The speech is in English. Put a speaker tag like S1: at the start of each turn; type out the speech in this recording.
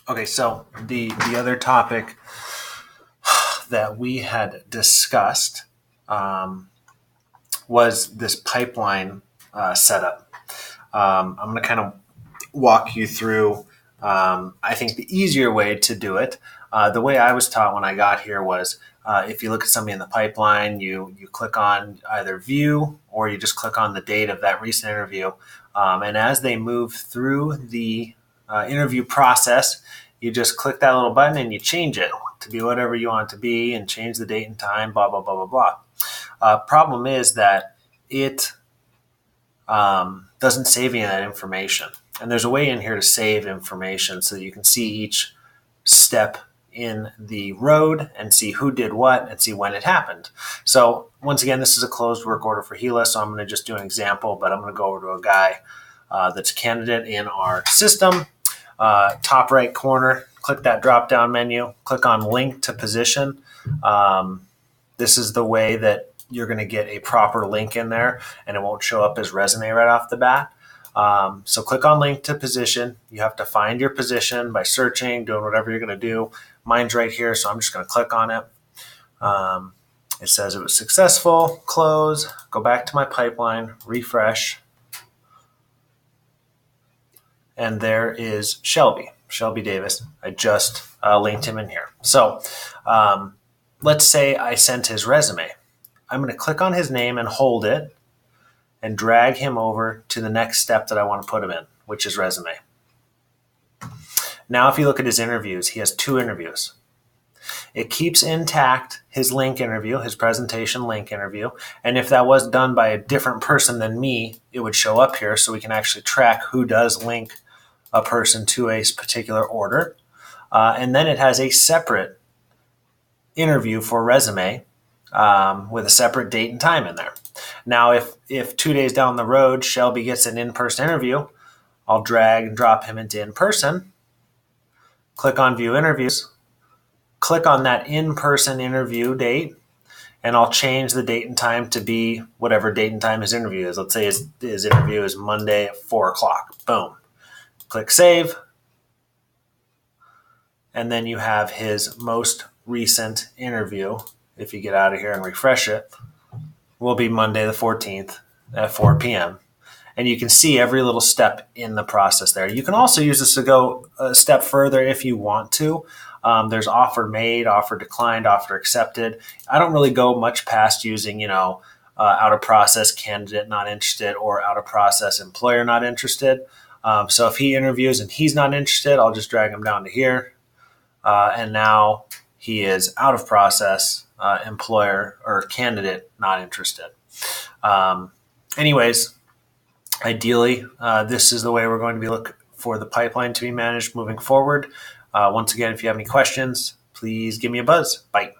S1: Okay, so the other topic that we had discussed was this pipeline setup. I'm going to kind of walk you through. I think the easier way to do it. The way I was taught when I got here was if you look at somebody in the pipeline, you click on either view or you just click on the date of that recent interview. And as they move through the interview process, you just click that little button and you change it to be whatever you want it to be and change the date and time, blah, blah, blah, blah, blah. Problem is that it doesn't save any of that information. And there's a way in here to save information so that you can see each step in the road and see who did what and see when it happened. So once again, this is a closed work order for Gila, so I'm going to just do an example, but I'm going to go over to a guy that's a candidate in our system. Top right corner, click that drop-down menu, click on link to position. This is the way that you're going to get a proper link in there and it won't show up as resume right off the bat. So click on link to position. You have to find your position by searching, doing whatever you're going to do. Mine's right here, so I'm just going to click on it. It says it was successful, close, go back to my pipeline, refresh. And there is Shelby Davis. I just linked him in here. So let's say I sent his resume. I'm going to click on his name and hold it and drag him over to the next step that I want to put him in, which is resume. Now, if you look at his interviews, he has 2 interviews. It keeps intact his link interview, his presentation link interview. And if that was done by a different person than me, it would show up here so we can actually track who does link a person to a particular order. And then it has a separate interview for resume with a separate date and time in there. Now, if 2 days down the road, Shelby gets an in-person interview, I'll drag and drop him into in-person, click on view interviews, click on that in-person interview date, and I'll change the date and time to be whatever date and time his interview is. Let's say his interview is Monday at 4 o'clock. Boom. Click save. And then you have his most recent interview. If you get out of here and refresh it, will be Monday the 14th at 4 p.m. And you can see every little step in the process there. You can also use this to go a step further if you want to. There's offer made, offer declined, offer accepted. I don't really go much past using, out of process candidate not interested or out of process employer not interested. So if he interviews and he's not interested, I'll just drag him down to here. And now he is out of process, employer or candidate not interested. Anyways, ideally, this is the way we're going to be looking for the pipeline to be managed moving forward. Once again, if you have any questions, please give me a buzz. Bye.